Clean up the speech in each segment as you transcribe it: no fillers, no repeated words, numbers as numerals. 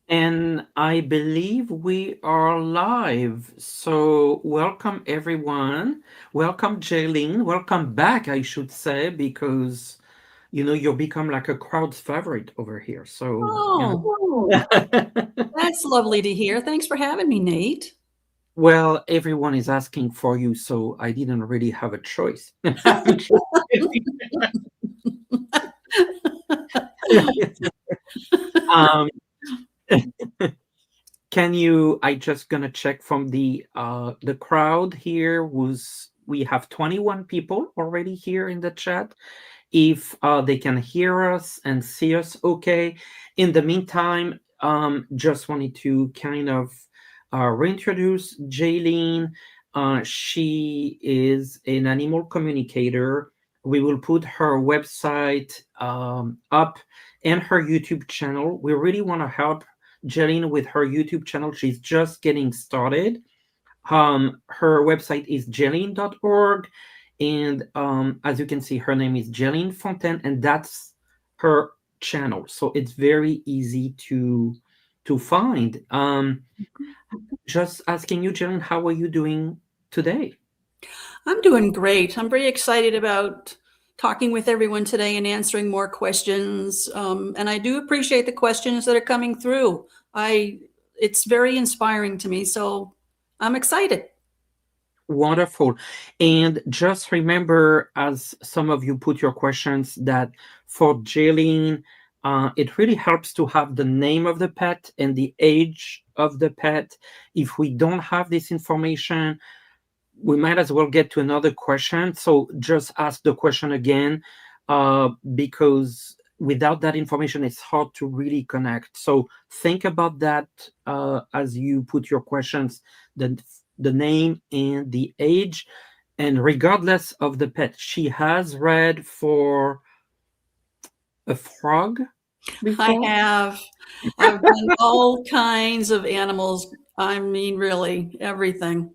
And I believe we are live. So, welcome everyone. Welcome, Jailene. Welcome back, I should say, because you'll become like a crowd's favorite over here. Oh, that's lovely to hear. Thanks for having me, Nate. Well, everyone is asking for you, so I didn't really have a choice. I'm just kidding. um, Can you? I just gonna check from the crowd here. Was we have 21 people already here in the chat. If they can hear us and see us, okay. In the meantime, just wanted to kind of reintroduce Jailene. She is an animal communicator. We will put her website up and her YouTube channel. We really want to help Jailene with her YouTube channel. She's just getting started. Her website is jailene.org. And as you can see, her name is Jailene Fontaine, and that's her channel. So it's very easy to find. Just asking you, Jailene, how are you doing today? I'm doing great. I'm very excited about talking with everyone today and answering more questions. And I do appreciate the questions that are coming through. I it's very inspiring to me, so I'm excited. Wonderful. And just remember, as some of you put your questions, that for Jailene, it really helps to have the name of the pet and the age of the pet. If we don't have this information, we might as well get to another question. So just ask the question again, because without that information, it's hard to really connect. So think about that as you put your questions, the, the name and the age. And regardless of the pet, she has read for a frog I before. have I've done all kinds of animals. I mean, really, everything.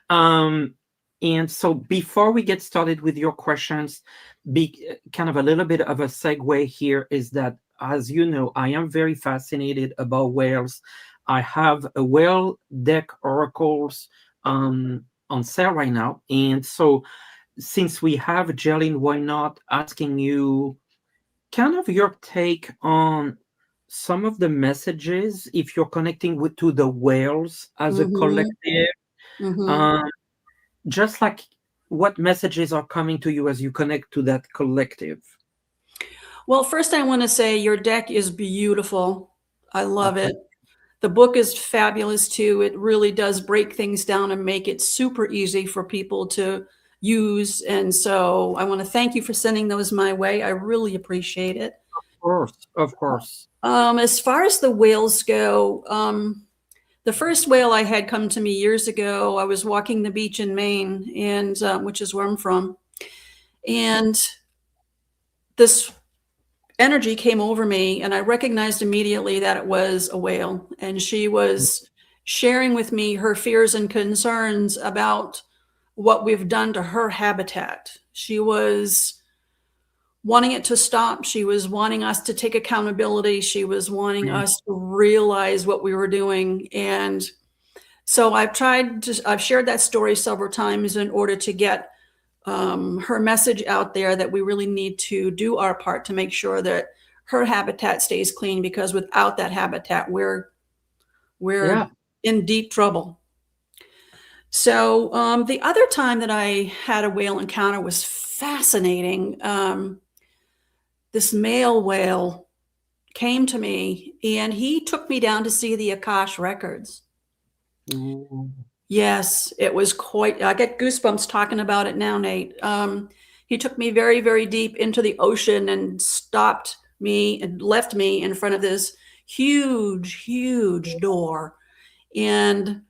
um, and so before we get started with your questions, kind of a little bit of a segue here is that, as you know, I am very fascinated about whales. I have a whale deck oracles on sale right now. And so since we have Jelly, why not asking you kind of your take on some of the messages if you're connecting with to the whales as a Mhm. collective, Mhm. um, just like what messages are coming to you as you connect to that collective. Well, first I want to say your deck is beautiful. I Oh, love thank it. The book is fabulous too. It really does break things down and make it super easy for people to use. And so I want to thank you for sending those my way. I really appreciate it. course, of course. As far as the whales go, the first whale I had come to me years ago, I was walking the beach in Maine, and which is where I'm from, and this energy came over me, and I recognized immediately that it was a whale, and she was sharing with me her fears and concerns about what we've done to her habitat. She was wanting it to stop. She was wanting us to take accountability. She was wanting Mm, us to realize what we were doing. And so I've shared that story several times in order to get her message out there that we really need to do our part to make sure that her habitat stays clean, because without that habitat, we're yeah. in deep trouble. So the other time that I had a whale encounter was fascinating. This male whale came to me and he took me down to see the Akash records. Ooh. Yes, it was quite, I get goosebumps talking about it now, Nate. He took me very, very deep into the ocean and stopped me and left me in front of this huge, huge door. And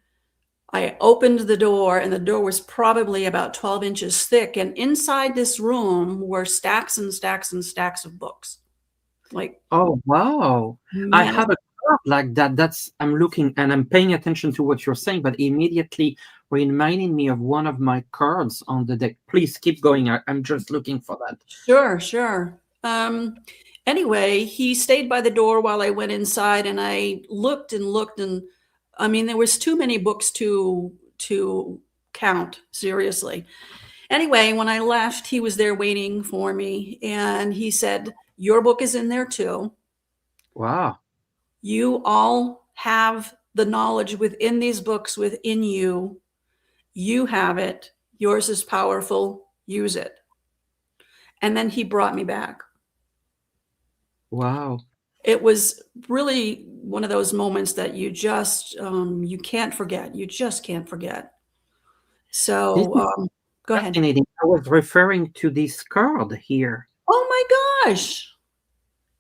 I opened the door, and the door was probably about 12 inches thick. And inside this room were stacks and stacks and stacks of books. Like, Oh, wow. I man, have a card like that. That's I'm looking and I'm paying attention to what you're saying, but immediately reminding me of one of my cards on the deck. Please keep going. I'm just looking for that. sure, sure. Um, anyway, he stayed by the door while I went inside, and I looked and looked, and I mean, there was too many books to count seriously. Anyway, when I left, he was there waiting for me, and he said, "Your book is in there too. Wow. You all have the knowledge within these books within you. You have it. Yours is powerful. Use it." And then he brought me back. Wow. It was really one of those moments that you just you can't forget. You just can't forget. This So is go ahead. fascinating. I was referring to this card here. Oh my gosh!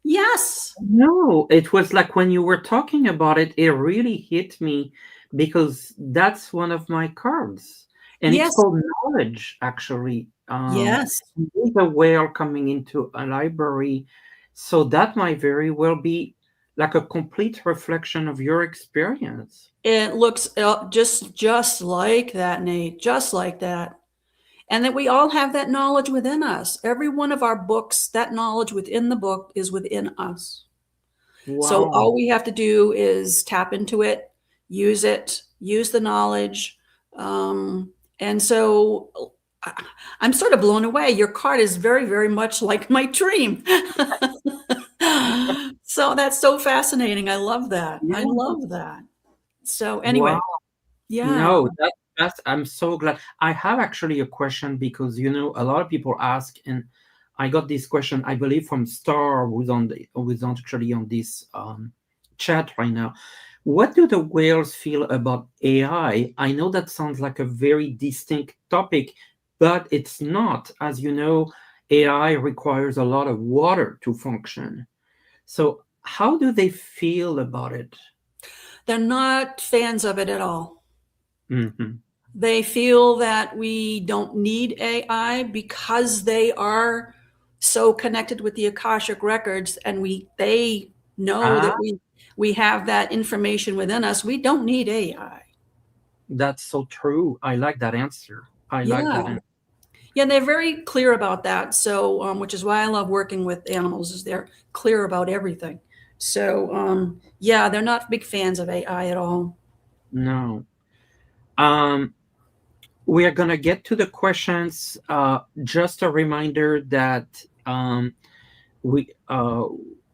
Yes, No, it was like when you were talking about it, it really hit me because that's one of my cards. And it's yes, called knowledge, actually. yes. With a whale coming into a library. So that might very well be like a complete reflection of your experience. It looks just like that, Nate. Just like that. And that we all have that knowledge within us. Every one of our books, that knowledge within the book is within us. So Wow. all we have to do is tap into it, use the knowledge. And so I'm sort of blown away. Your card is very, very much like my dream. So that's so fascinating. I love that. I Yeah. love that. So Wow. anyway, yeah. No, that's I'm so glad. I have actually a question because a lot of people ask, and I got this question, I believe, from Star, who's actually on this chat right now. What do the whales feel about AI? I know that sounds like a very distinct topic, but it's not. As you know, AI requires a lot of water to function. So how do they feel about it? They're not fans of it at all. Hmm. They feel that we don't need AI because they are so connected with the Akashic records, and they know Ah, that we have that information within us. We don't need AI. that's so true. I like that answer. I like Yeah. that answer. Yeah, they're very clear about that. So, which is why I love working with animals, is they're clear about everything. So, yeah, they're not big fans of AI at all. No. Um, we are gonna get to the questions. Just a reminder that we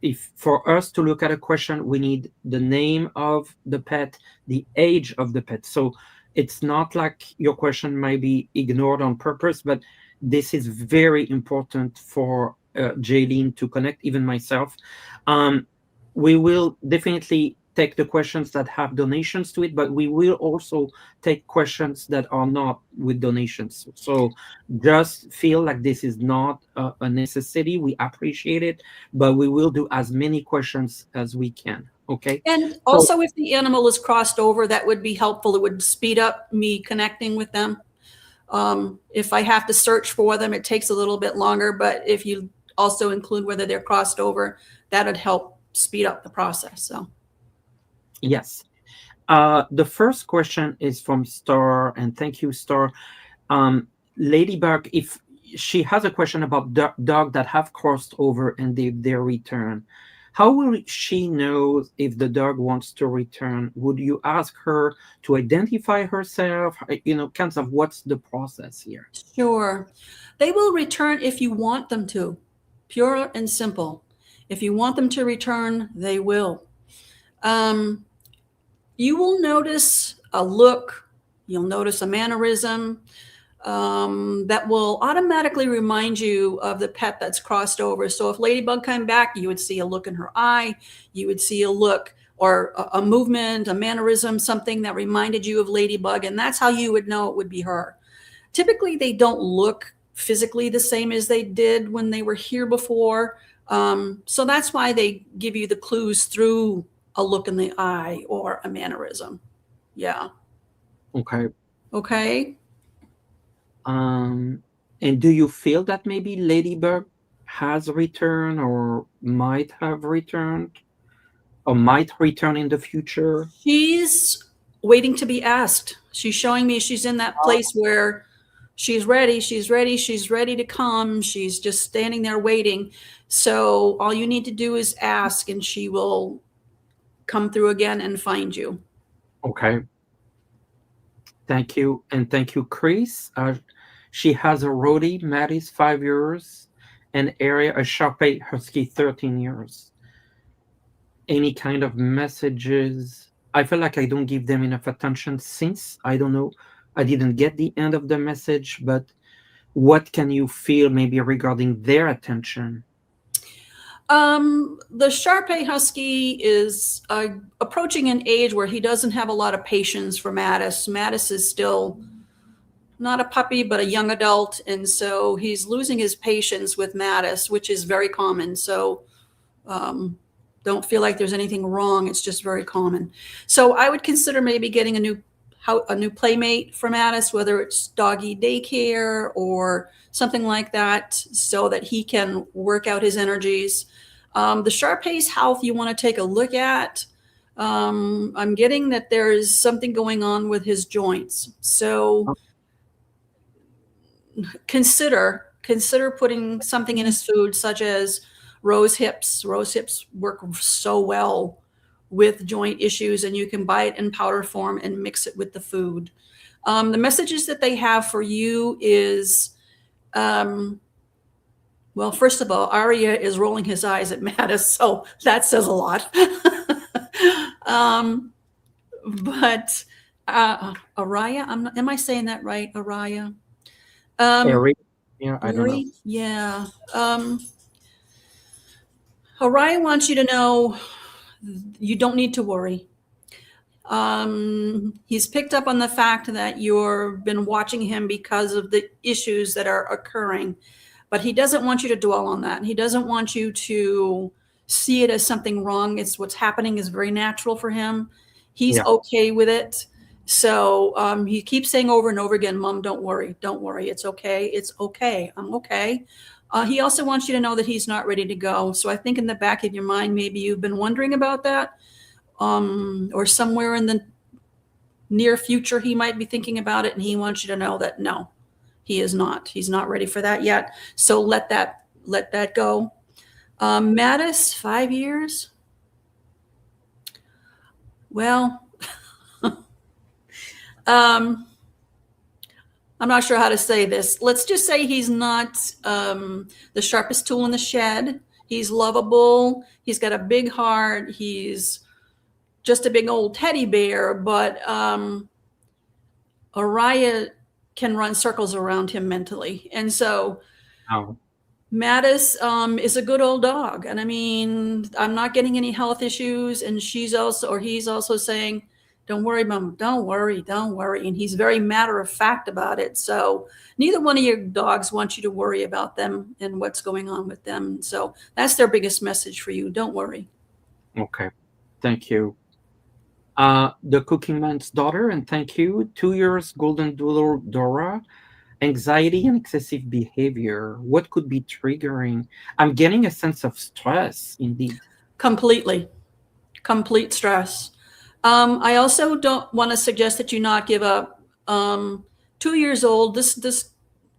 if for us to look at a question, we need the name of the pet, the age of the pet. So it's not like your question might be ignored on purpose, but this is very important for Jailene to connect, even myself. um, we will definitely take the questions that have donations to it, but we will also take questions that are not with donations. So just feel like this is not a necessity. We appreciate it, but we will do as many questions as we can. Okay. And So also, if the animal is crossed over, that would be helpful. It would speed up me connecting with them. If I have to search for them, it takes a little bit longer. But if you also include whether they're crossed over, that would help speed up the process. So, yes, the first question is from Star, and thank you, Star. um, Ladybug, if she has a question about dog that have crossed over and they return, how will she know if the dog wants to return? Would you ask her to identify herself? Kinds of what's the process here? sure, they will return if you want them to. Pure and simple. If you want them to return, they will. Um, you will notice a look, you'll notice a mannerism, that will automatically remind you of the pet that's crossed over. So if Ladybug came back, you would see a look in her eye, you would see a look or a movement, a mannerism, something that reminded you of Ladybug, and that's how you would know it would be her. Typically, they don't look physically the same as they did when they were here before. So that's why they give you the clues through a look in the eye or a mannerism. Yeah. Okay. Okay. Um, and do you feel that maybe Ladybug has returned or might have returned or might return in the future? She's waiting to be asked. She's showing me she's in that place where she's ready, she's ready, she's ready to come. She's just standing there waiting. So all you need to do is ask, and she will come through again and find you. Okay. Thank you. And thank you, Chris. She has a Rhodey, Maddie's 5 years, and Area, a Sharpei Husky, 13 years. Any kind of messages? I feel like I don't give them enough attention since I don't know. I didn't get the end of the message, but what can you feel maybe regarding their attention? The Sharpei Husky is approaching an age where he doesn't have a lot of patience for Mattis. Mattis is still not a puppy, but a young adult. And so he's losing his patience with Mattis, which is very common. So don't feel like there's anything wrong. It's just very common. So I would consider maybe getting a new playmate for Mattis, whether it's doggy daycare or something like that, so that he can work out his energies. The Sharpei's health you want to take a look at. I'm getting that there is something going on with his joints. So consider putting something in his food, such as rose hips. Rose hips work so well with joint issues, and you can buy it in powder form and mix it with the food. The messages that they have for you is, well, first of all, Arya is rolling his eyes at Mattis, so that says a lot. But Araya, am I saying that right, Araya? Eric? Yeah, I don't know. Yeah. Araya wants you to know you don't need to worry. He's picked up on the fact that you've been watching him because of the issues that are occurring, but he doesn't want you to dwell on that. He doesn't want you to see it as something wrong. It's what's happening is very natural for him. He's okay with it. So he keeps saying over and over again, Mom, don't worry. Don't worry. It's okay. It's okay. I'm okay. He also wants you to know that he's not ready to go. So I think in the back of your mind, maybe you've been wondering about that. Or somewhere in the near future, he might be thinking about it, and he wants you to know that no, he is not. He's not ready for that yet. So let that go. Mattis, 5 years. Well, I'm not sure how to say this. Let's just say he's not the sharpest tool in the shed. He's lovable. He's got a big heart. He's just a big old teddy bear, but Araya can run circles around him mentally. And so Mattis is a good old dog. And I mean, I'm not getting any health issues. And he's also saying, don't worry, Mom, don't worry, don't worry. And he's very matter of fact about it. So neither one of your dogs wants you to worry about them and what's going on with them. So that's their biggest message for you. Don't worry. Okay. Thank you. The Cooking Man's daughter, and thank you. 2 years, Golden Doodle Dora. Anxiety and excessive behavior. What could be triggering? I'm getting a sense of stress, indeed. Complete stress. I also don't want to suggest that you not give up. 2 years old, this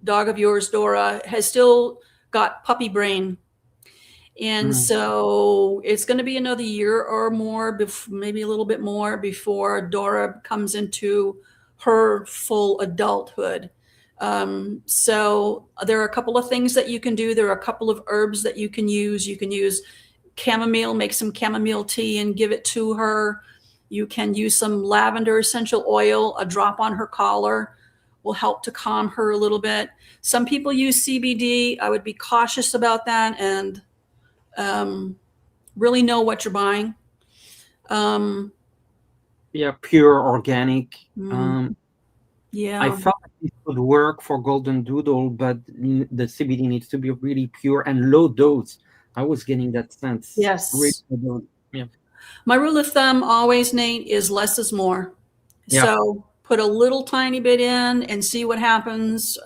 dog of yours, Dora, has still got puppy brain. And so it's going to be another year or more, maybe a little bit more, before Dora comes into her full adulthood. So there are a couple of things that you can do. There are a couple of herbs that you can use. You can use chamomile, make some chamomile tea and give it to her. You can use some lavender essential oil. A drop on her collar will help to calm her a little bit. Some people use CBD. I would be cautious about that and really know what you're buying. Yeah, pure organic. Yeah. I felt like it would work for Golden Doodle, but the CBD needs to be really pure and low dose. I was getting that sense. Yes. Really, yeah. My rule of thumb always, Nate, is less is more. Yeah. So put a little tiny bit in and see what happens.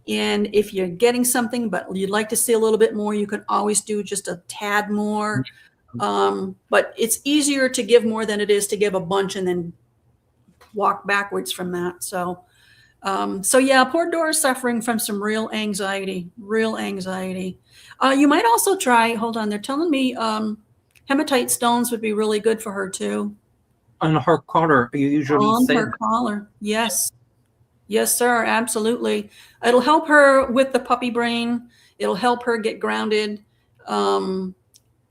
And if you're getting something, but you'd like to see a little bit more, you can always do just a tad more. But it's easier to give more than it is to give a bunch and then walk backwards from that. So So yeah, poor Dora's suffering from some real anxiety, real anxiety. You might also try. Hold on, they're telling me hematite stones would be really good for her too. On her collar, you usually On said her collar, yes, yes, sir, absolutely. It'll help her with the puppy brain. It'll help her get grounded. Um,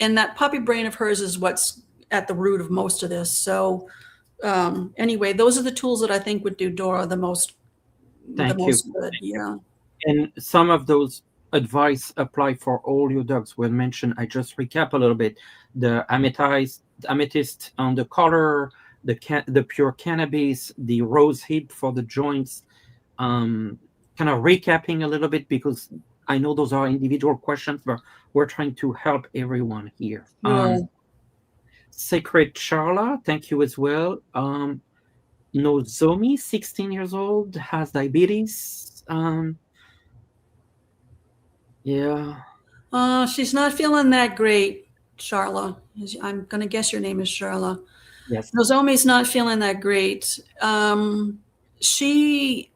and that puppy brain of hers is what's at the root of most of this. So anyway, those are the tools that I think would do Dora the thank you. most good. Yeah. And some of those advice apply for all your dogs. Will mention. I just recap a little bit. The amethyst on the collar, the pure cannabis, the rose hip for the joints. Kind of recapping a little bit because I know those are individual questions, but we're trying to help everyone here. Good. Sacred Charla, thank you as well. Nozomi, 16 years old, has diabetes. Yeah, She's not feeling that great, Charla. I'm going to guess your name is Charla. yes. Nozomi's not feeling that great. She,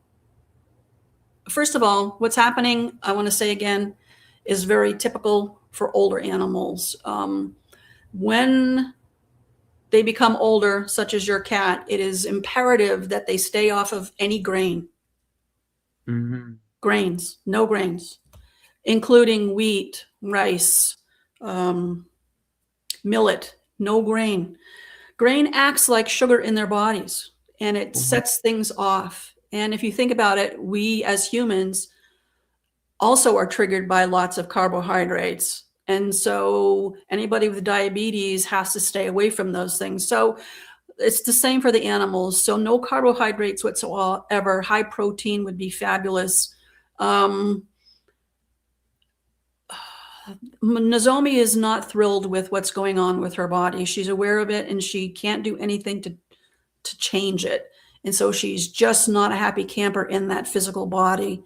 first of all, what's happening, I want to say again, is very typical for older animals. When they become older, such as your cat, it is imperative that they stay off of any Hmm. grains, no grains, including wheat, rice, um, millet, no grain. Grain acts like sugar in their bodies and it sets things off. And if you think about it, we as humans also are triggered by lots of carbohydrates. And so anybody with diabetes has to stay away from those things. So it's the same for the animals. So no carbohydrates whatsoever. High protein would be fabulous. Um, Nozomi is not thrilled with what's going on with her body. She's aware of it and she can't do anything to change it. And so she's just not a happy camper in that physical body.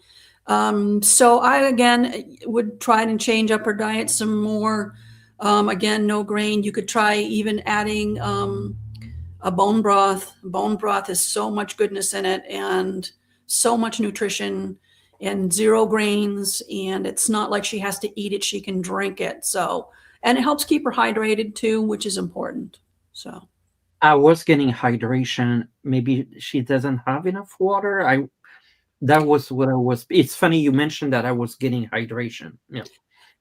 So I, again, would try and change up her diet some more. Again, no grain. You could try even adding a bone broth. Bone broth has so much goodness in it and so much nutrition and zero grains. And it's not like she has to eat it, she can drink it. So, and it helps keep her hydrated too, which is important. So, I was getting hydration. Maybe she doesn't have enough water. I That was what I was. It's funny you mentioned that I was getting hydration. Yeah.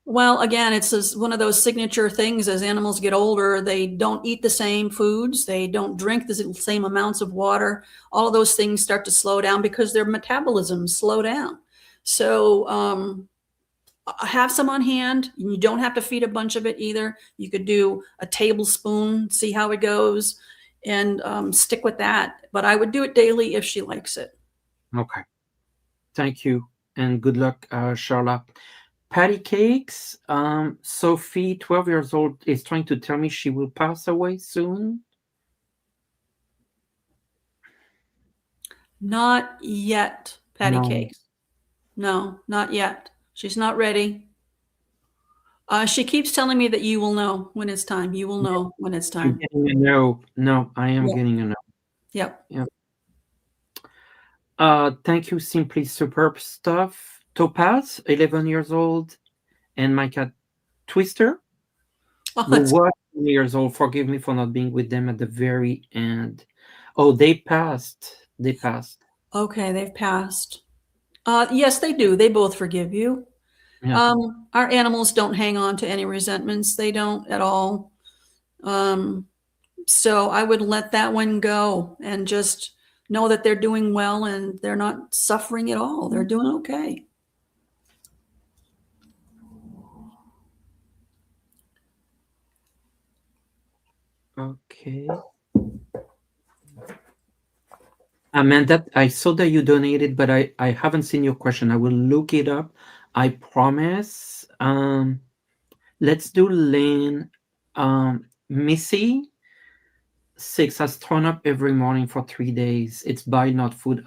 well, again, it's one of those signature things as animals get older, they don't eat the same foods, they don't drink the same amounts of water. All of those things start to slow down because their metabolisms slow down. So, have some on hand. You don't have to feed a bunch of it either. You could do a tablespoon, see how it goes, and stick with that. But I would do it daily if she likes it. Okay. Thank you and good luck, Charlotte. Patty Cakes. Sophie, 12 years old, is trying to tell me she will pass away soon. Not yet, patty No. cakes. No, not yet. She's not ready. She keeps telling me that you will know when it's time. You will Yeah, know when it's I'm time. getting a no. No, I am Yep. getting a no. Yep. Yeah. Thank you, Simply Superb Stuff. Topaz, 11 years old, and my cat Twister, Oh, who that's was 20 years old. Forgive me for not being with them at the very end. Oh, they passed. They passed. okay. They've passed. Yes, they do. They both forgive you. Yeah. Our animals don't hang on to any resentments. They don't at all. Um, so I would let that one go and just know that they're doing well and they're not suffering at all. They're doing okay. Okay. Amanda, I saw that you donated, but I haven't seen your question. I will look it up. I promise. Let's do Lynn. Missy, 6, has thrown up every morning for 3 days. It's bile, not food.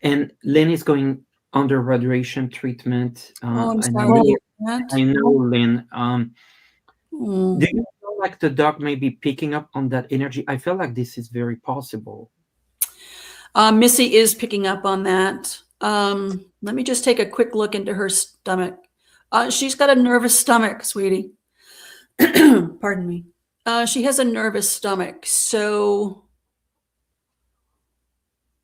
And Lynn is going under radiation treatment. Oh, I'm And sorry to hear that. I know, Lynn. Do Mm. you feel like the dog may be picking up on that energy? I feel like this is very possible. Missy is picking up on that. Let me just take a quick look into her stomach. She's got a nervous stomach, sweetie. Pardon me. She has a nervous stomach, so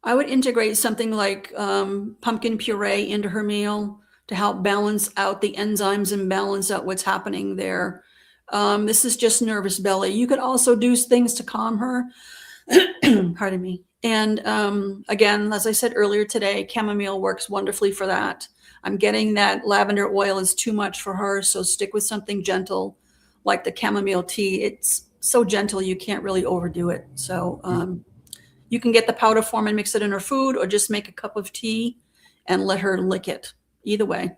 I would integrate something like pumpkin puree into her meal to help balance out the enzymes and balance out what's happening there. This is just nervous belly. You could also do things to calm her. Pardon me. And again, as I said earlier today, chamomile works wonderfully for that. I'm getting that lavender oil is too much for her, so stick with something gentle like the chamomile tea. It's so gentle you can't really overdo it. So you can get the powder form and mix it in her food, or just make a cup of tea and let her lick it. Either way.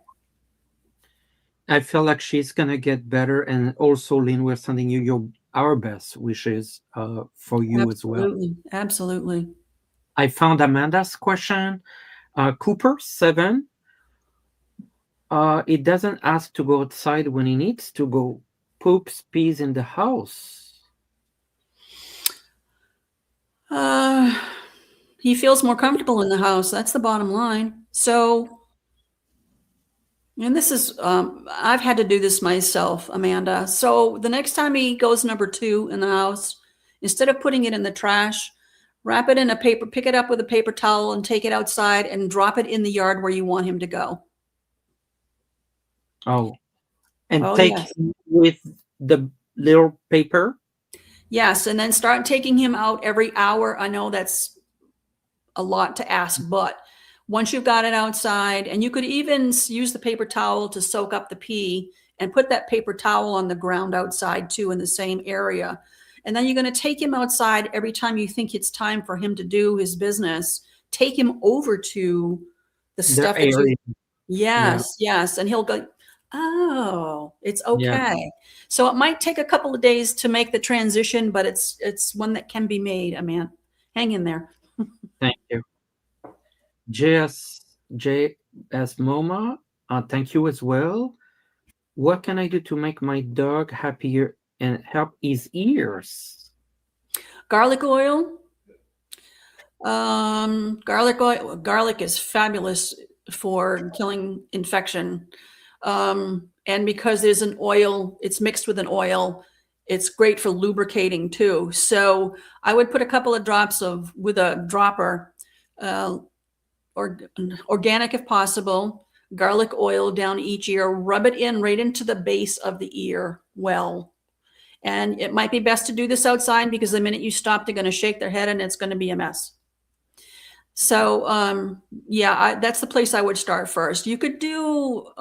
I feel like she's gonna get better, and also, Lynn, we're sending you our best wishes for you as well. Absolutely. Absolutely. I found Amanda's question. Cooper 7. It doesn't ask to go outside when he needs to go. Poops, pees in the house. He feels more comfortable in the house. That's the bottom line. So, and this is, I've had to do this myself, Amanda. So the next time he goes number 2 in the house, instead of putting it in the trash, wrap it in a paper, pick it up with a paper towel and take it outside and drop it in the yard where you want him to go. Oh, and Oh, take yes. him with the little paper. Yes, and then start taking him out every hour. I know that's a lot to ask, but once you've got it outside, and you could even use the paper towel to soak up the pee and put that paper towel on the ground outside too in the same area. And then you're going to take him outside every time you think it's time for him to do his business. Take him over to the The stuff that you, area. Yeah, yes, yes. And he'll go, oh, it's yeah. okay. So it might take a couple of days to make the transition, but it's one that can be made. I mean, hang in there. Thank you. JS MoMA, thank you as well. What can I do to make my dog happier and help his ears? Garlic oil. Garlic oil. Garlic is fabulous for killing infection. And because there's an oil, it's mixed with an oil. It's great for lubricating too. So I would put a couple of drops of, with a dropper, or organic if possible, garlic oil down each ear, rub it in right into the base of the ear well. And it might be best to do this outside, because the minute you stop, they're going to shake their head and it's going to be a mess. So yeah, that's the place I would start first. You could do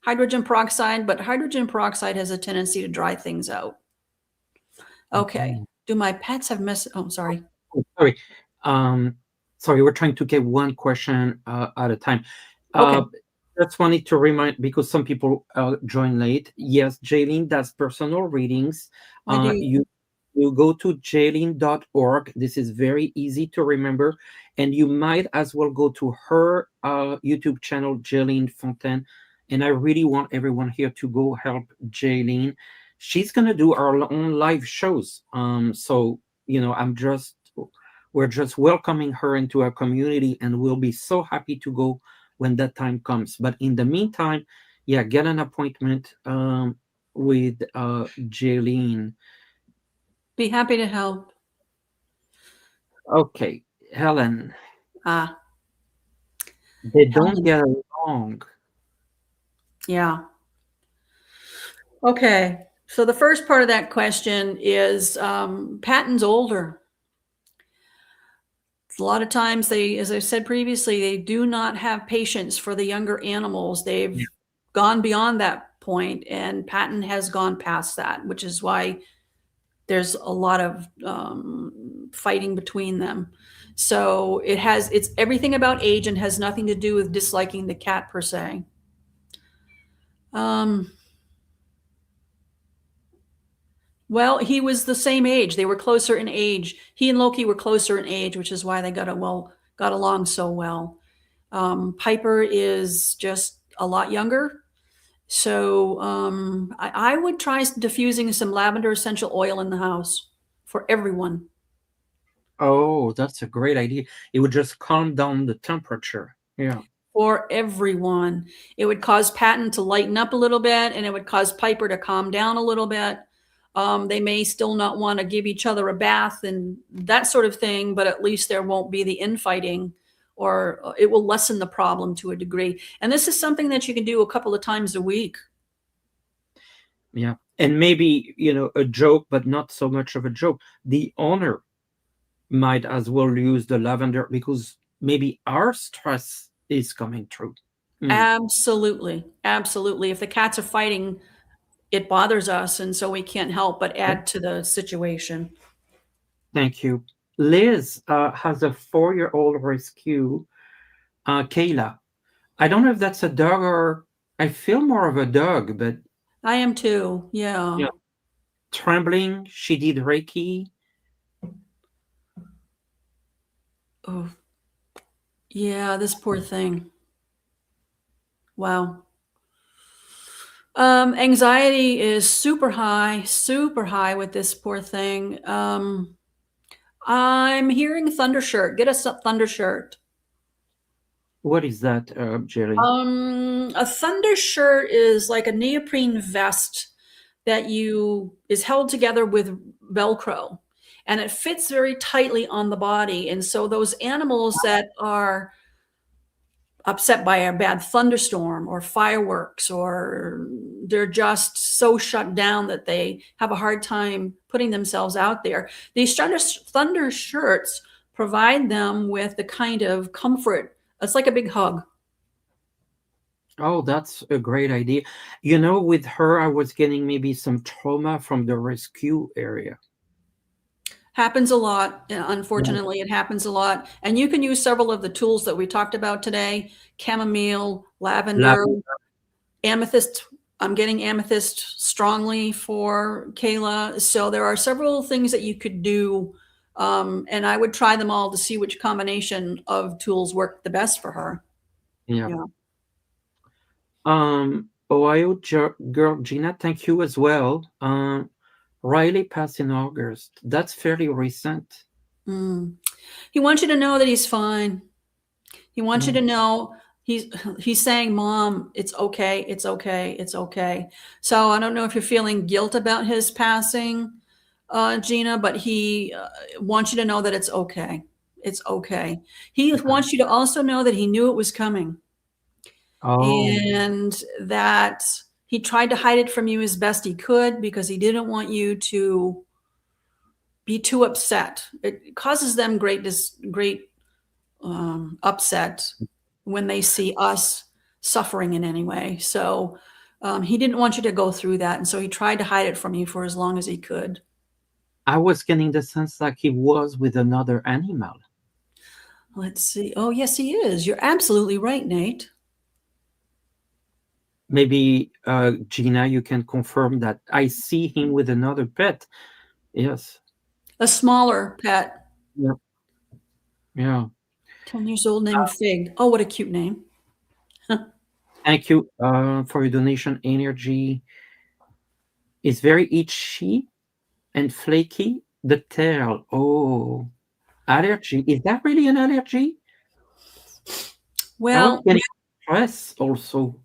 hydrogen peroxide, but hydrogen peroxide has a tendency to dry things out. Okay. Do my pets have oh, sorry. Oh, sorry. Sorry, we're trying to get one question at a time. Okay. Just wanted to remind, because some people join late. Yes, Jailene does personal readings. I do. You go to jailene.org. This is very easy to remember. And you might as well go to her YouTube channel, Jailene Fontaine. And I really want everyone here to go help Jailene. She's going to do our own live shows. So, we're just welcoming her into our community, and we'll be so happy to go when that time comes. But in the meantime, yeah, get an appointment with Jailene. Be happy to help. Okay, Helen. Ah. They don't get along. Yeah. Okay. So the first part of that question is Patton's older. A lot of times they, as I said previously, they do not have patience for the younger animals. They've gone beyond that point, and Patton has gone past that, which is why there's a lot of fighting between them. So it's everything about age and has nothing to do with disliking the cat per se. Well, he was the same age. They were closer in age. He and Loki were closer in age, which is why they got along so well. Piper is just a lot younger. So I would try diffusing some lavender essential oil in the house for everyone. Oh, that's a great idea. It would just calm down the temperature. Yeah. for everyone. It would cause Patton to lighten up a little bit, and it would cause Piper to calm down a little bit. They may still not want to give each other a bath and that sort of thing, but at least there won't be the infighting, or it will lessen the problem to a degree. And this is something that you can do a couple of times a week. Yeah. And maybe, a joke, but not so much of a joke. The owner might as well use the lavender because maybe our stress is coming through. Mm, Absolutely. Absolutely. If the cats are fighting, it bothers us. And so we can't help but yeah. add to the situation. Thank you. Liz has a 4-year-old rescue, Kayla. I don't know if that's a dog or I feel more of a dog, but I am too. Yeah. yeah, trembling. She did Reiki. Oh, yeah. This poor thing. Wow. Anxiety is super high with this poor thing. I'm hearing thunder shirt. Get us a thunder shirt. What is that, Jailene? A thunder shirt is like a neoprene vest that you is held together with Velcro, and it fits very tightly on the body. And so those animals that are upset by a bad thunderstorm or fireworks, or they're just so shut down that they have a hard time putting themselves out there, these thunder shirts provide them with the kind of comfort. It's like a big hug. Oh, that's a great idea. With her, I was getting maybe some trauma from the rescue area. Happens a lot. Yeah. Unfortunately, it happens a lot. And you can use several of the tools that we talked about today: chamomile, lavender, Lavender. amethyst. I'm getting amethyst strongly for Kayla. So there are several things that you could do. And I would try them all to see which combination of tools work the best for her. Yeah. Yeah. Ohio girl Gina, thank you as well. Riley passed in August. That's fairly recent. Mm. He wants you to know that he's fine. He wants you Mm. to know he's saying, "Mom, it's okay, it's okay, it's okay." So I don't know if you're feeling guilt about his passing, Gina, but he wants you to know that it's okay. It's okay. He Okay. wants you to also know that he knew it was coming, Oh, and that he tried to hide it from you as best he could because he didn't want you to be too upset. It causes them great upset when they see us suffering in any way. So he didn't want you to go through that. And so he tried to hide it from you for as long as he could. I was getting the sense like he was with another animal. Let's see. Oh, yes, he is. You're absolutely right, Nate. Maybe, Gina, you can confirm that I see him with another pet. Yes. A smaller pet, Yeah. Yeah. 10 years old, named Fig. Oh, what a cute name. Thank you for your donation. Energy is very itchy and flaky. The tail. Oh, allergy. Is that really an allergy? I was Well, getting stress also.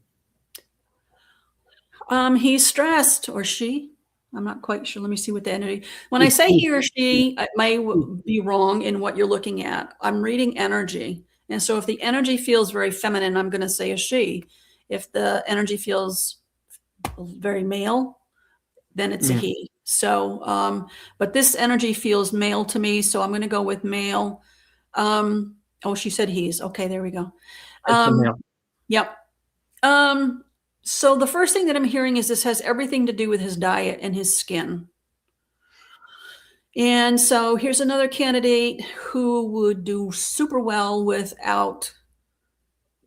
he's stressed, or she. I'm not quite sure. Let me see what the energy. When I It's say it. he or she, I may be wrong in what you're looking at. I'm reading energy. And so if the energy feels very feminine, I'm going to say a she. If the energy feels very male, then it's a Yeah, he. So, but this energy feels male to me. So I'm going to go with male. Oh, she said he's. Okay, there we go. it's a Um, male. yep. Um, so the first thing that I'm hearing is this has everything to do with his diet and his skin. And so here's another candidate who would do super well without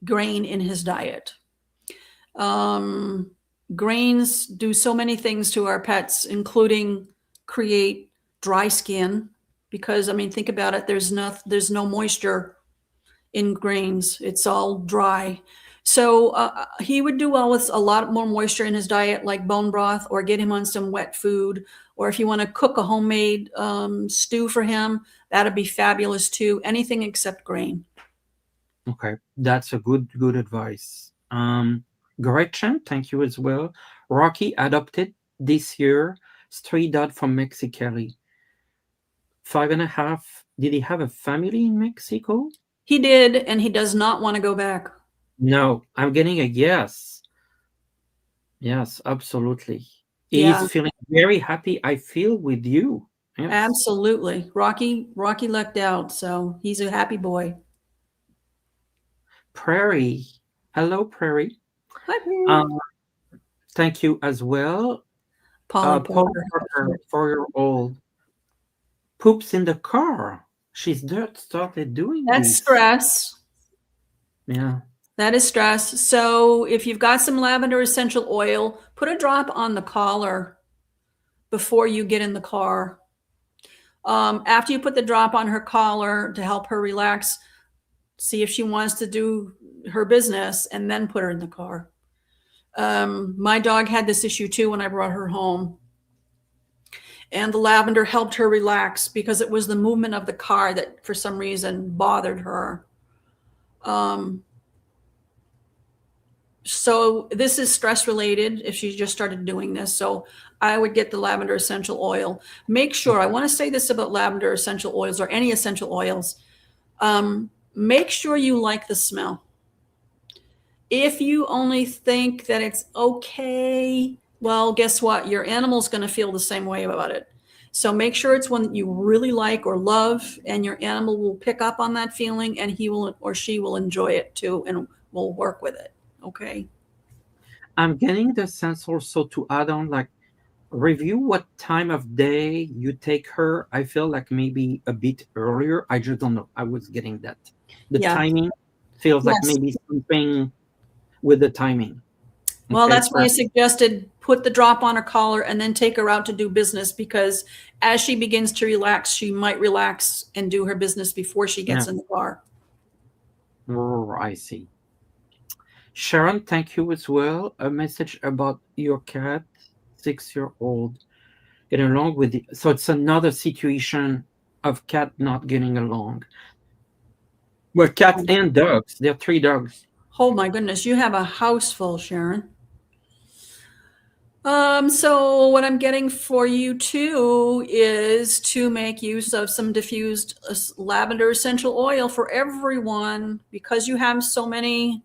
grain in his diet. Um, Grains do so many things to our pets, including create dry skin. Because I mean, think about it. There's no moisture in grains. It's all dry. So he would do well with a lot more moisture in his diet, like bone broth, or get him on some wet food. Or if you want to cook a homemade stew for him, that'd be fabulous too. Anything except grain. Okay, that's a good advice. Gretchen, thank you as well. Rocky adopted this year stray dog from Mexicali. 5.5. Did he have a family in Mexico? He did, and he does not want to go back. No, I'm getting a yes. Yes, absolutely. Yeah, He's feeling very happy. I feel with you. Yes. absolutely. Rocky lucked out, so he's a happy boy. Prairie. Hello, Prairie. Hi, Pam. Um, thank you as well. Paul Paul Parker. Parker, 4-year-old, poops in the car. She's just started doing That's this. stress. Yeah. That is stress. So if you've got some lavender essential oil, put a drop on the collar before you get in the car. After you put the drop on her collar to help her relax, see if she wants to do her business, and then put her in the car. My dog had this issue too when I brought her home. And the lavender helped her relax because it was the movement of the car that for some reason bothered her. Um, so this is stress related if she just started doing this. So I would get the lavender essential oil. Make sure, I want to say this about lavender essential oils or any essential oils. Make sure you like the smell. If you only think that it's okay, well, guess what? Your animal's going to feel the same way about it. So make sure it's one that you really like or love, and your animal will pick up on that feeling, and he will or she will enjoy it too and will work with it. Okay. I'm getting the sense also to add on, like, review what time of day you take her. I feel like maybe a bit earlier. I just don't know. I was getting that. The Yeah. timing feels like Yes. maybe something with the timing. Well, Okay. that's why I suggested put the drop on her collar and then take her out to do business, because as she begins to relax, she might relax and do her business before she Yeah. gets in the car. Oh, I see. Sharon, thank you as well. A message about your cat, 6-year-old, getting along with it. So it's another situation of cat not getting along. Well, cats and dogs. There are 3 dogs. Oh my goodness, you have a house full, Sharon. So what I'm getting for you too is to make use of some diffused lavender essential oil for everyone, because you have so many.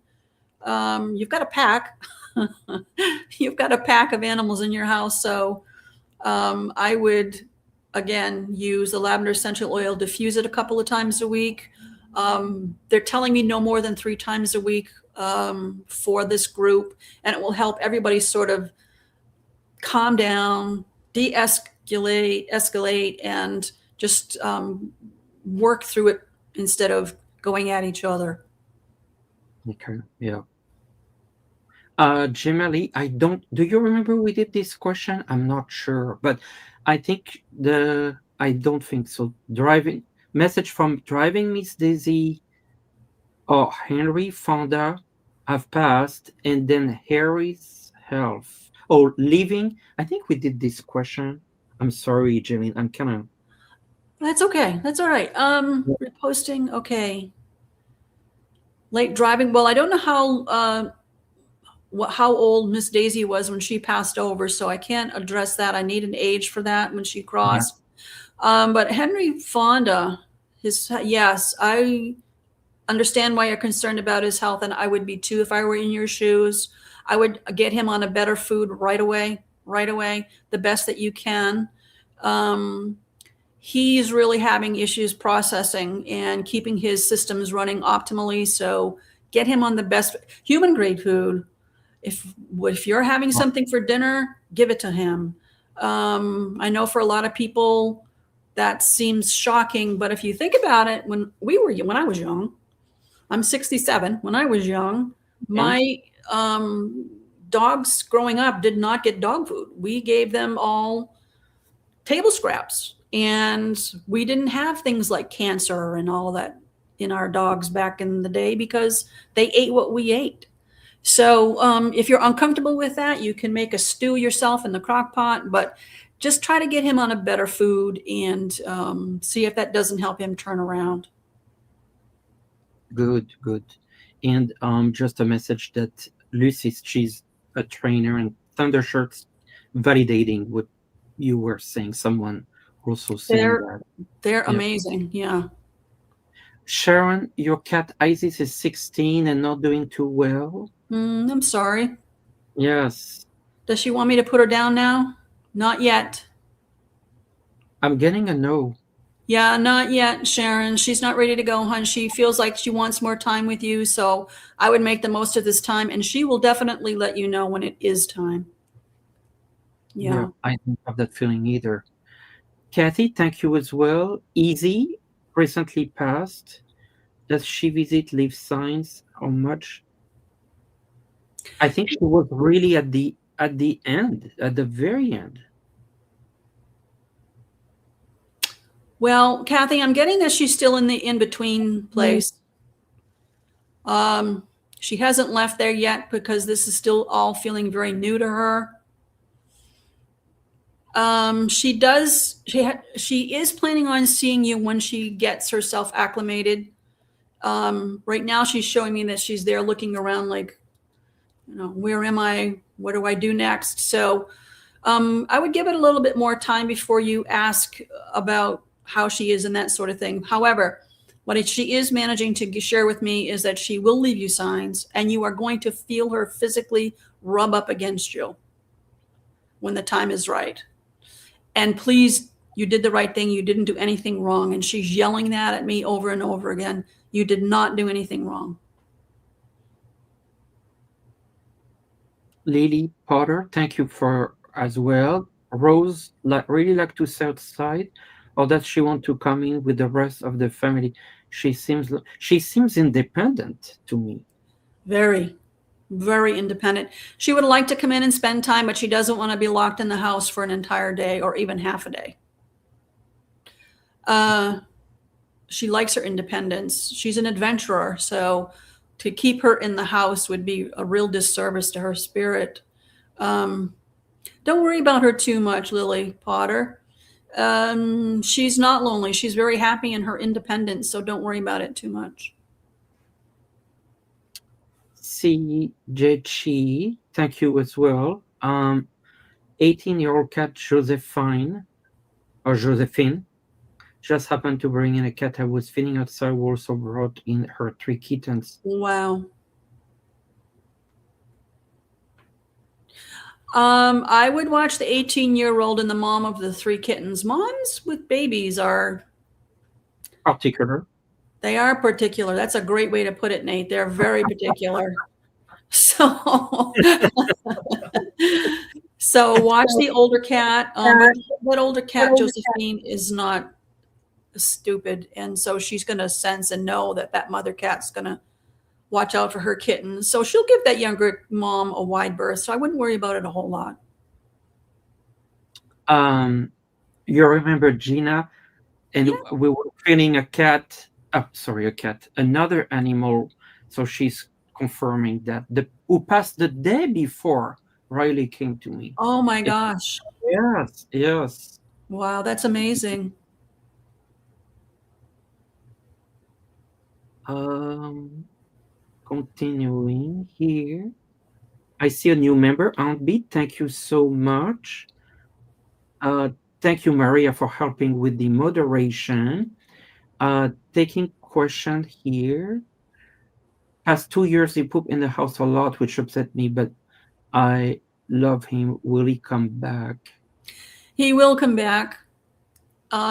You've got a pack. You've got a pack of animals in your house, so I would again use the lavender essential oil, diffuse it a couple of times a week. They're telling me no more than 3 times a week for this group, and it will help everybody sort of calm down, escalate, and just work through it instead of going at each other. Okay. Yeah. Jimali, I don't. Do you remember we did this question? I'm not sure, but I think I don't think so. Driving message from driving Miss Daisy or Henry Fonda have passed, and then Harry's health. Oh, leaving. I think we did this question. I'm sorry, Jailene. I'm kind of. That's okay. That's all right. Reposting. Okay. Late driving. Well, I don't know how old Miss Daisy was when she passed over, so I can't address that. I need an age for that when she Yeah. crossed. But Henry Fonda, yes, I understand why you're concerned about his health, and I would be too if I were in your shoes. I would get him on a better food right away, the best that you can. Um, he's really having issues processing and keeping his systems running optimally. So get him on the best human grade food. If you're having something for dinner, give it to him. I know for a lot of people that seems shocking, but if you think about it, when I was young, I'm 67. When I was young, Okay. my dogs growing up did not get dog food. We gave them all table scraps, and we didn't have things like cancer and all that in our dogs back in the day because they ate what we ate. So if you're uncomfortable with that, you can make a stew yourself in the crock pot, but just try to get him on a better food and see if that doesn't help him turn around. Good, good. And just a message that Lucy's, she's a trainer, and Thundershirt's validating what you were saying. Someone also saying They're that. they're Yeah. amazing. Yeah. Sharon, your cat Isis is 16 and not doing too well. I'm sorry. Yes. Does she want me to put her down now? Not yet. I'm getting a no. Yeah, not yet, Sharon. She's not ready to go, hon. She feels like she wants more time with you. So I would make the most of this time, and she will definitely let you know when it is time. Yeah, Yeah. I don't have that feeling either. Kathy, thank you as well. Easy, recently passed. Does she visit leave signs? How much? I think she was really at the end, at the very end. Well, Kathy, I'm getting that she's still in the in between place. Um, she hasn't left there yet because this is still all feeling very new to her. She does. She is planning on seeing you when she gets herself acclimated. Right now, she's showing me that she's there looking around, like, where am I? What do I do next? So, I would give it a little bit more time before you ask about how she is and that sort of thing. However, what she is managing to share with me is that she will leave you signs, and you are going to feel her physically rub up against you when the time is right. And please, you did the right thing. You didn't do anything wrong. And she's yelling that at me over and over again. You did not do anything wrong. Lily Potter, thank you for as well. Rose, really like to stay outside, or does she want to come in with the rest of the family? She seems independent to me. Very, very independent. She would like to come in and spend time, but she doesn't want to be locked in the house for an entire day or even half a day. Uh, she likes her independence. She's an adventurer, so to keep her in the house would be a real disservice to her spirit. Um, don't worry about her too much, Lily Potter. She's not lonely. She's very happy in her independence, so don't worry about it too much. CJG, thank you as well. 18-year-old cat Josephine or Josephine just happened to bring in a cat I was feeding outside, who also brought in her 3 kittens. Wow. I would watch the 18-year-old and the mom of the 3 kittens. Moms with babies Particular. they are particular. That's a great way to put it, Nate. They're very particular. So, so watch the older cat. But that older cat, Josephine, is not stupid, and so she's going to sense and know that that mother cat's going to watch out for her kittens. So she'll give that younger mom a wide berth. So I wouldn't worry about it a whole lot. You remember Gina, and Yeah. we were feeding a cat. Another animal. So she's confirming that the who passed the day before Riley came to me. Oh my It- gosh. yes, yes. Wow, that's amazing. Um, Continuing here. I see a new member, Aunt B. Thank you so much. Thank you, Maria, for helping with the moderation. Taking question here. Past 2 years, he pooped in the house a lot, which upset me, but I love him. Will he come back? He will come back.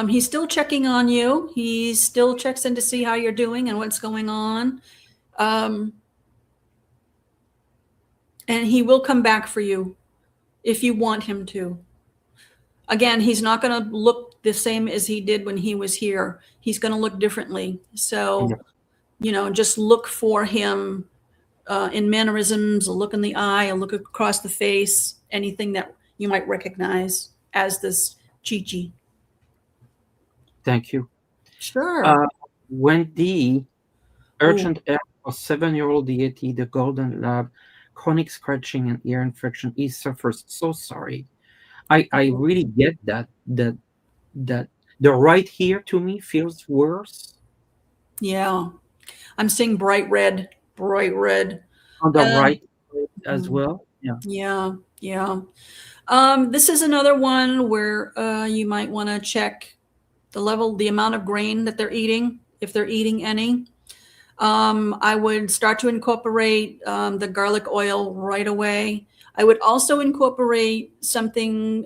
He's still checking on you. He still checks in to see how you're doing and what's going on. Um, and he will come back for you if you want him to. Again, he's not going to look the same as he did when he was here. He's going to look differently. So, just look for him in mannerisms, a look in the eye, a look across the face, anything that you might recognize as this Chi-Chi. Thank you. Sure. Wendy, urgent help for 7-year-old Yeti, the Golden Lab. chronic scratching and ear infection. He suffers. So sorry. I really get that the right ear to me feels worse Yeah. I'm seeing bright red, bright red. on the Uh, right as mm, well. Yeah. yeah, yeah. This is another one where you might want to check the level, the amount of grain that they're eating, if they're eating any. I would start to incorporate the garlic oil right away. I would also incorporate something,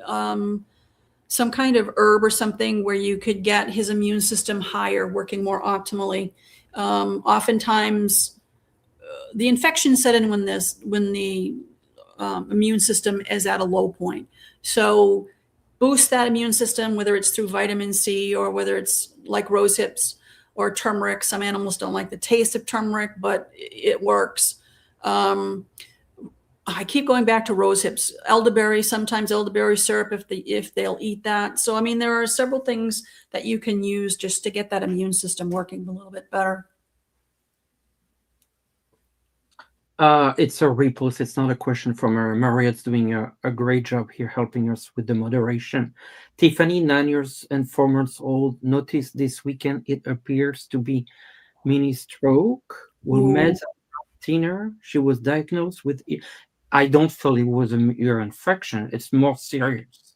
some kind of herb or something where you could get his immune system higher, working more optimally. Oftentimes, the infection set in when the immune system is at a low point. So boost that immune system, whether it's through vitamin C or whether it's like rose hips or turmeric. Some animals don't like the taste of turmeric, but it works. Um, I keep going back to rose hips, elderberry, sometimes elderberry syrup if they'll eat that. So I mean, there are several things that you can use just to get that immune system working a little bit better. It's a repost. It's not a question from her. Mariette's doing a great job here helping us with the moderation. Tiffany, 9 years and 4 months old, noticed this weekend it appears to be mini stroke. Will Ooh. meds thinner? She was diagnosed with. I don't feel it was an ear infection. It's more serious.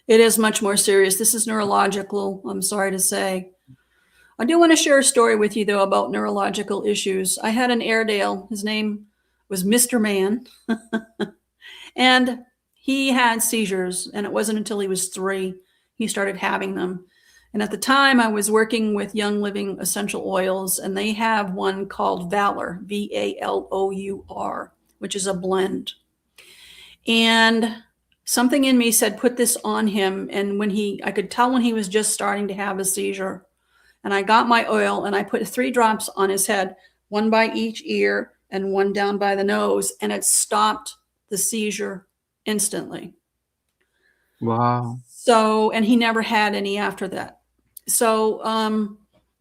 It is much more serious. This is neurological, I'm sorry to say. I do want to share a story with you, though, about neurological issues. I had an Airedale. His name was Mr. Man, and he had seizures, and it wasn't until he was 3 he started having them. And at the time, I was working with Young Living Essential Oils, and they have one called Valor, Valour, which is a blend. And something in me said, put this on him. And I could tell when he was just starting to have a seizure. And I got my oil and I put 3 drops on his head, one by each ear and one down by the nose, and it stopped the seizure instantly. Wow. So, and he never had any after that. So,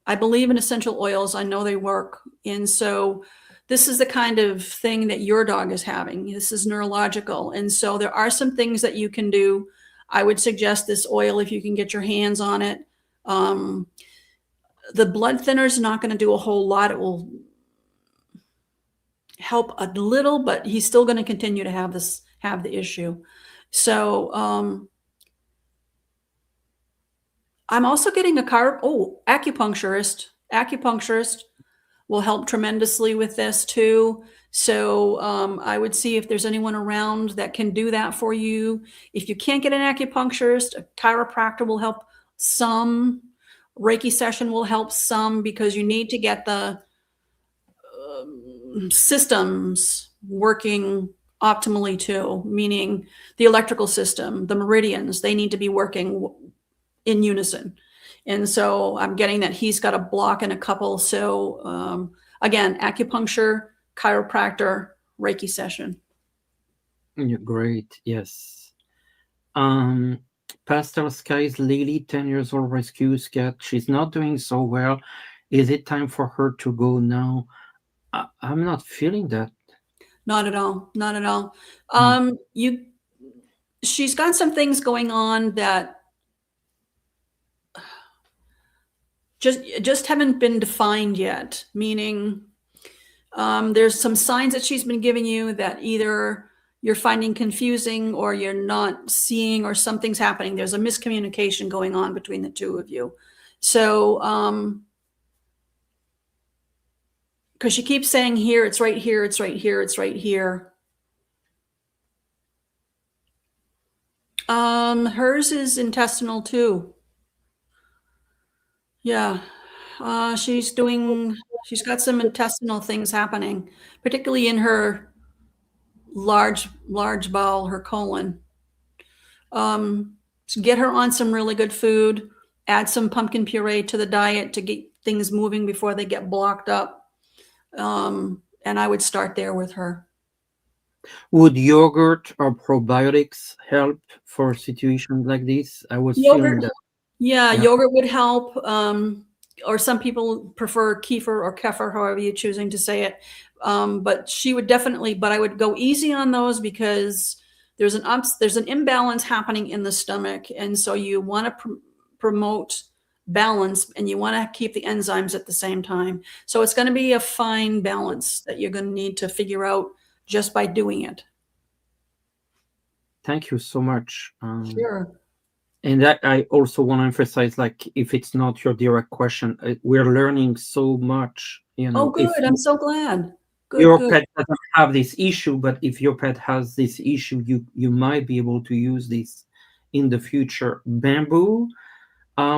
I believe in essential oils. I know they work. And so, this is the kind of thing that your dog is having. This is neurological. And so, there are some things that you can do. I would suggest this oil if you can get your hands on it. Um, the blood thinner is not going to do a whole lot. It will help a little, but he's still going to continue to have the issue. So I'm also getting acupuncturist. Acupuncturist will help tremendously with this too. So I would see if there's anyone around that can do that for you. If you can't get an acupuncturist, a chiropractor will help some. Reiki session will help some because you need to get the systems working optimally too, meaning the electrical system, the meridians, they need to be working in unison. And so I'm getting that he's got a block in a couple. So again, acupuncture, chiropractor, Reiki session. Yeah, great. Yes. Um, Pastel Skies Lily, 10 years old, rescues cat. She's not doing so well. Is it time for her to go now? I'm not feeling that. Not at all. Not at all. No. You, she's got some things going on that just haven't been defined yet. Meaning, there's some signs that she's been giving you that either you're finding confusing or you're not seeing, or something's happening. There's a miscommunication going on between the two of you. So, because she keeps saying here, it's right here, it's right here, it's right here. Hers is intestinal too. Yeah. She's got some intestinal things happening, particularly in her large bowel, her colon. So get her on some really good food, add some pumpkin puree to the diet to get things moving before they get blocked up. And I would start there with her. Would yogurt or probiotics help for situations like this? I was feeling Yogurt, that. yeah, Yeah. yogurt would help. or some people prefer kefir or kefir, however you're choosing to say it. But she would definitely, but I would go easy on those because there's an imbalance happening in the stomach. And so you want to promote balance, and you want to keep the enzymes at the same time. So it's going to be a fine balance that you're going to need to figure out just by doing it. Thank you so much. Sure. And that I also want to emphasize, like, if it's not your direct question, we're learning so much. Oh, If good. I'm so glad. Good, your good. pet doesn't have this issue, but if your pet has this issue, you might be able to use this in the future. Bamboo,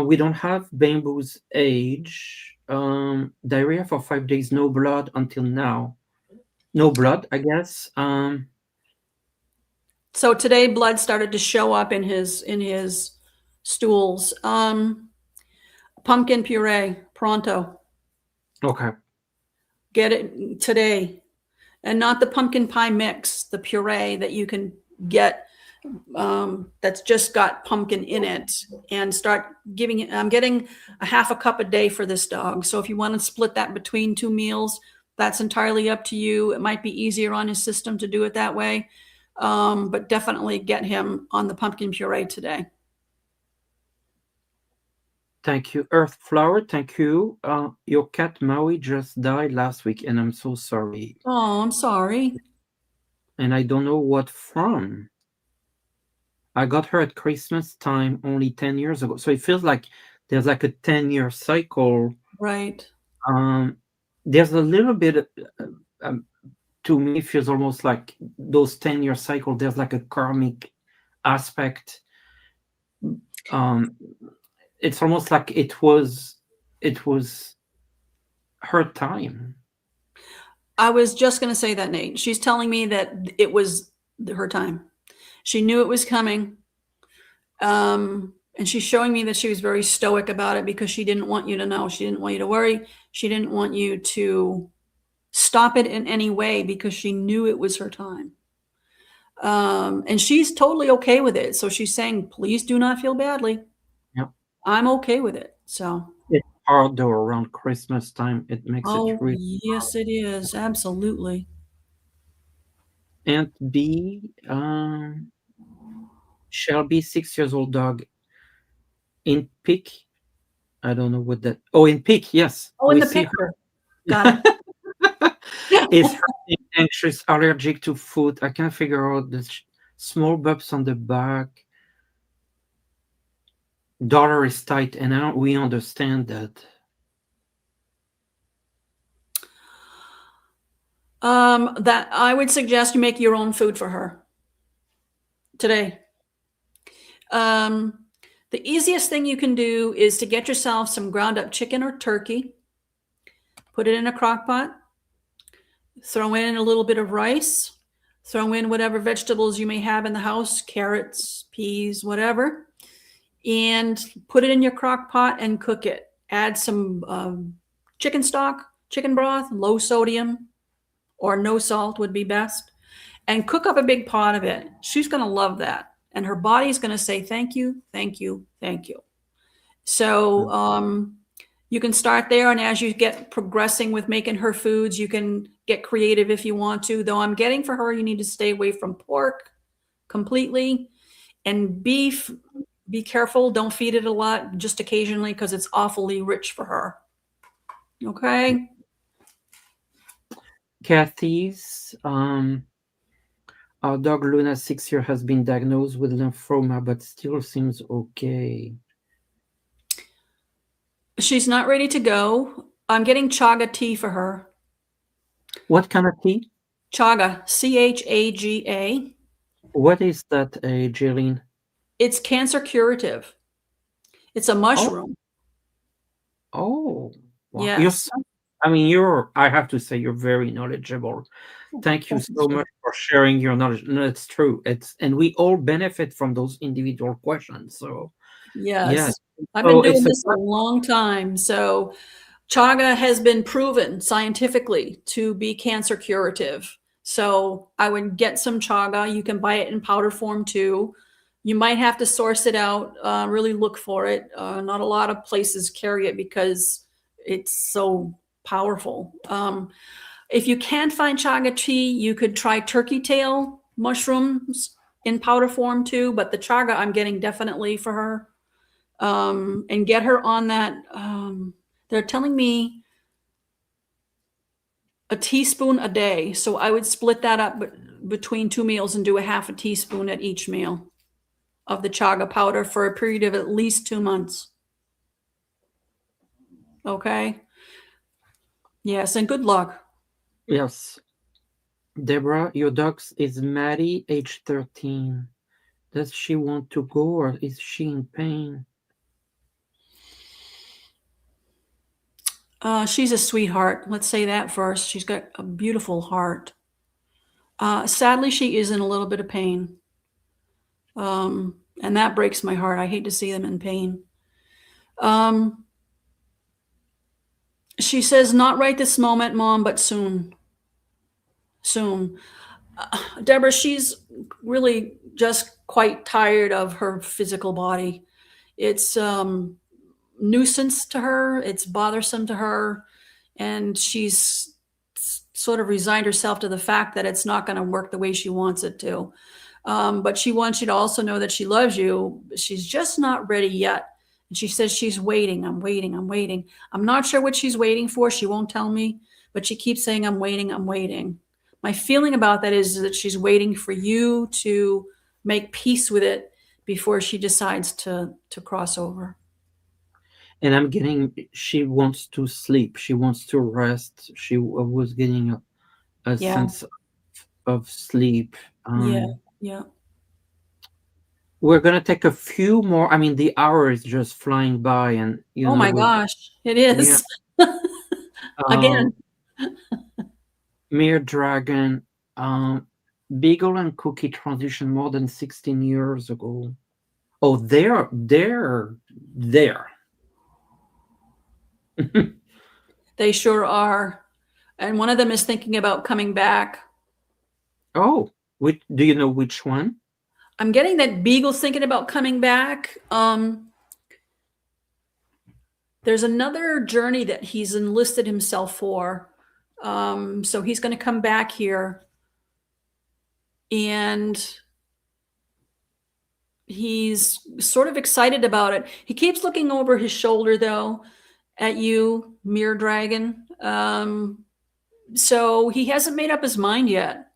we don't have Bamboo's age. Diarrhea for 5 days, no blood until now. No blood, I guess. So today blood started to show up in his stools. Pumpkin puree, pronto. Okay. Get it today. And not the pumpkin pie mix, the puree that you can get that's just got pumpkin in it, and start giving it. I'm getting a half a cup a day for this dog. So if you want to split that between 2 meals, that's entirely up to you. It might be easier on his system to do it that way. But definitely get him on the pumpkin puree today. Thank you, Earth Flower. Thank you. Your cat Maui just died last week, and I'm so sorry. Oh, I'm sorry. And I don't know what from. I got her at Christmas time only 10 years ago. So it feels like there's like a 10-year cycle. Right. There's a little bit, to me, it feels almost like those 10-year cycle, there's like a karmic aspect. It's almost like it was her time. I was just going to say that, Nate. She's telling me that it was her time. She knew it was coming. And she's showing me that she was very stoic about it because she didn't want you to know. She didn't want you to worry. She didn't want you to stop it in any way because she knew it was her time. And she's totally okay with it. So she's saying, please do not feel badly. Yep. I'm okay with it. So it's hard though around Christmas time. It makes it really yes, hard. it is. Absolutely. Aunt B, Shelby, 6 years old dog in Peak. I don't know what that. Oh, in Peak, yes. Oh, in we the see picture. Got her. Is her anxious, allergic to food? I can't figure out the small bumps on the back. Daughter is tight, and now we understand that. That I would suggest you make your own food for her today. The easiest thing you can do is to get yourself some ground up chicken or turkey, put it in a crock pot, throw in a little bit of rice, throw in whatever vegetables you may have in the house, carrots, peas, whatever, and put it in your crock pot and cook it. Add some chicken stock, chicken broth, low sodium, or no salt would be best, and cook up a big pot of it. She's going to love that. And her body's going to say, thank you, thank you, thank you. So you can start there. And as you get progressing with making her foods, you can get creative if you want to. Though I'm getting for her, you need to stay away from pork completely. And beef, be careful. Don't feed it a lot, just occasionally, because it's awfully rich for her. Okay? Kathy's our dog Luna, 6 years, has been diagnosed with lymphoma, but still seems okay. She's not ready to go. I'm getting chaga tea for her. What kind of tea? Chaga, CHAGA. What is that, Jailene? It's cancer curative. It's a mushroom. Oh, wow. Yes. I have to say, you're very knowledgeable. Thank you so much for sharing your knowledge. No, it's true. And we all benefit from those individual questions. So yes. I've been doing this a long time. So chaga has been proven scientifically to be cancer curative. So I would get some chaga. You can buy it in powder form too. You might have to source it out, really look for it. Not a lot of places carry it because it's so powerful. If you can't find chaga tea, you could try turkey tail mushrooms in powder form too. But the chaga I'm getting definitely for her, and get her on that. They're telling me a teaspoon a day. So I would split that up between 2 meals and do a half a teaspoon at each meal of the chaga powder for a period of at least 2 months. Okay. Yes, and good luck. Yes. Deborah, your dog is Maddie, age 13. Does she want to go or is she in pain? She's a sweetheart. Let's say that first. She's got a beautiful heart. Sadly, she is in a little bit of pain. And that breaks my heart. I hate to see them in pain. She says, not right this moment, Mom, but soon. Soon. Deborah, she's really just quite tired of her physical body. It's nuisance to her. It's bothersome to her. And she's sort of resigned herself to the fact that it's not going to work the way she wants it to. But she wants you to also know that she loves you. She's just not ready yet. And she says she's waiting. I'm waiting. I'm waiting. I'm not sure what she's waiting for. She won't tell me, but she keeps saying, I'm waiting. I'm waiting. My feeling about that is that she's waiting for you to make peace with it before she decides to cross over. And I'm getting, she wants to sleep. She wants to rest. She was getting a Yeah. sense of sleep. Yeah. Yeah. We're going to take a few more. I mean, the hour is just flying by, and, Oh my gosh, it is. Yeah. Again. Mere Dragon, Beagle and Cookie transitioned more than 16 years ago. Oh, they're there. They sure are. And one of them is thinking about coming back. Oh, do you know which one? I'm getting that Beagle's thinking about coming back. There's another journey that he's enlisted himself for. So he's going to come back here. And he's sort of excited about it. He keeps looking over his shoulder, though, at you, Mere Dragon. So he hasn't made up his mind yet.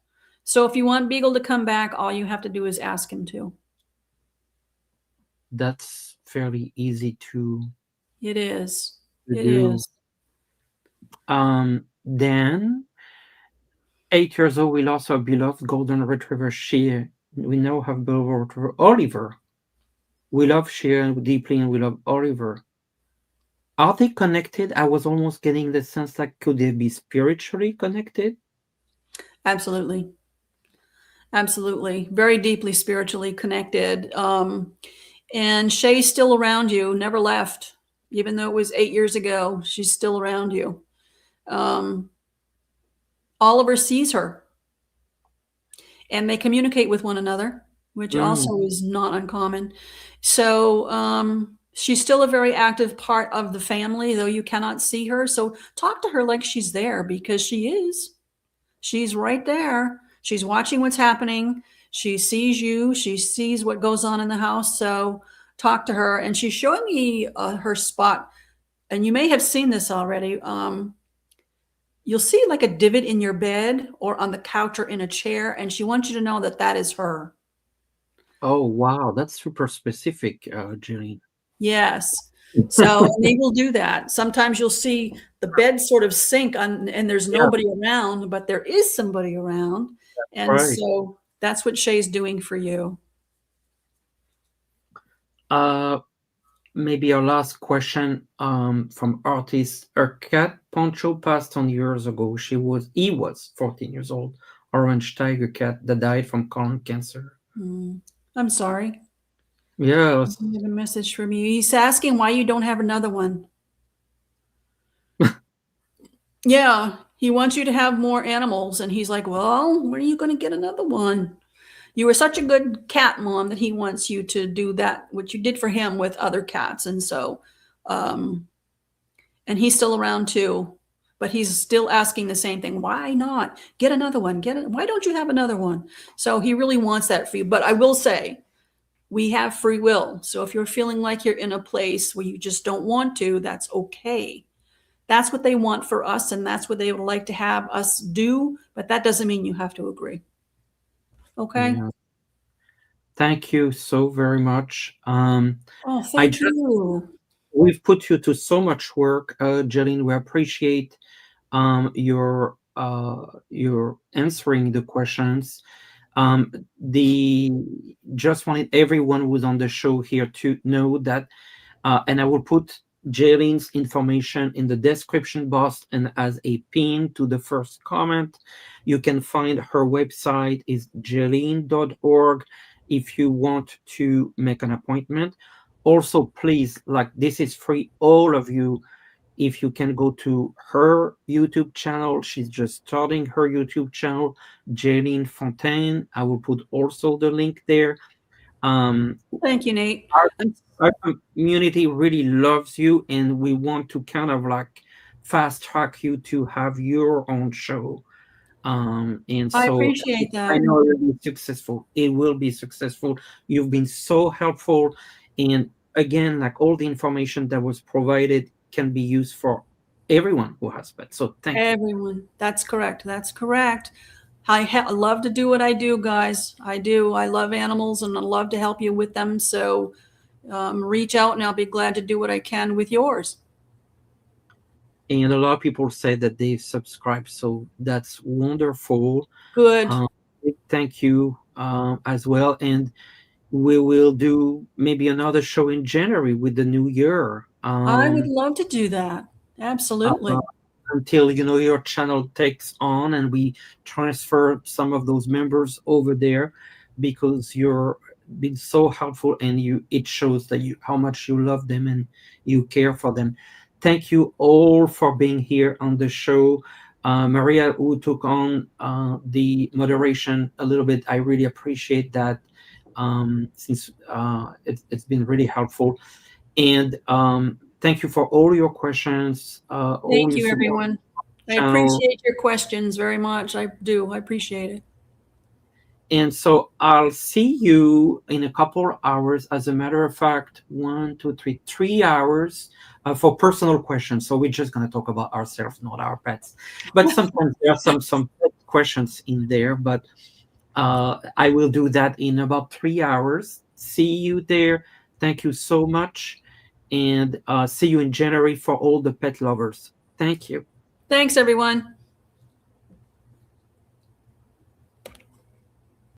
So if you want Beagle to come back, all you have to do is ask him to. That's fairly easy to. It is. To it do. is. Then, 8 years old, we lost our beloved golden retriever, Shea. We now have beloved retriever, Oliver. We love Shea deeply, and we love Oliver. Are they connected? I was almost getting the sense that could they be spiritually connected? Absolutely. Absolutely. Very deeply spiritually connected. And Shay's still around you, never left. Even though it was 8 years ago, she's still around you. Oliver sees her. And they communicate with one another, which also is not uncommon. So she's still a very active part of the family, though you cannot see her. So talk to her like she's there, because she is. She's right there. She's watching what's happening. She sees you. She sees what goes on in the house. So talk to her. And she's showing me her spot. And you may have seen this already. You'll see like a divot in your bed or on the couch or in a chair. And she wants you to know that that is her. Oh, wow. That's super specific, Jailene. Yes. So they will do that. Sometimes you'll see the bed sort of sink on, and there's nobody around, but there is somebody around. And so that's what Shay's doing for you. Maybe our last question from artist. Her cat Poncho passed on years ago. He was 14 years old. Orange tiger cat that died from colon cancer. I'm sorry. Yes. I have a message from you. He's asking why you don't have another one. Yeah, he wants you to have more animals. And he's like, well, where are you going to get another one? You were such a good cat mom that he wants you to do that, what you did for him with other cats. And so and he's still around too, but he's still asking the same thing. Why not get another one? Why don't you have another one? So he really wants that for you. But I will say, we have free will. So if you're feeling like you're in a place where you just don't want to, that's okay. That's what they want for us, and that's what they would like to have us do. But that doesn't mean you have to agree. Okay. Yeah. Thank you so very much. Oh, I thank just you. we've put you to so much work, Jailene. We appreciate your answering the questions. The just wanted everyone who's on the show here to know that, and I will put Jaylene's information in the description box and as a pin to the first comment. You can find her website is jailene.org if you want to make an appointment. Also, please, like this is free, all of you, if you can go to her YouTube channel. She's just starting her YouTube channel, Jailene Fontaine. I will put also the link there. Um, Thank you, Nate. our, our community really loves you, and we want to kind of like fast track you to have your own show. And I so appreciate I that. know it will be successful. It will be successful. You've been so helpful. And again, like all the information that was provided can be used for everyone who has pets. So thank you. Everyone. That's correct. That's correct. I love to do what I do, guys. I do. I love animals and I love to help you with them. So reach out and I'll be glad to do what I can with yours. And a lot of people say that they subscribe. So that's wonderful. Good. Um, Thank you as well. And we will do maybe another show in January with the new year. I would love to do that. Absolutely. Uh, until your channel takes on and we transfer some of those members over there, because you're been so helpful, and it shows that you how much you love them and you care for them. Thank you all for being here on the show. Maria, who took on the moderation a little bit, I really appreciate that, since it's been really helpful. And thank you for all your questions, all Thank your you, support everyone. I channel. appreciate your questions very much. I do. I appreciate it. And so I'll see you in a couple of hours. As a matter of fact, 3 hours for personal questions. So we're just going to talk about ourselves, not our pets. But sometimes there are some pet questions in there. But I will do that in about 3 hours. See you there. Thank you so much. And see you in January for all the pet lovers. Thank you. Thanks, everyone.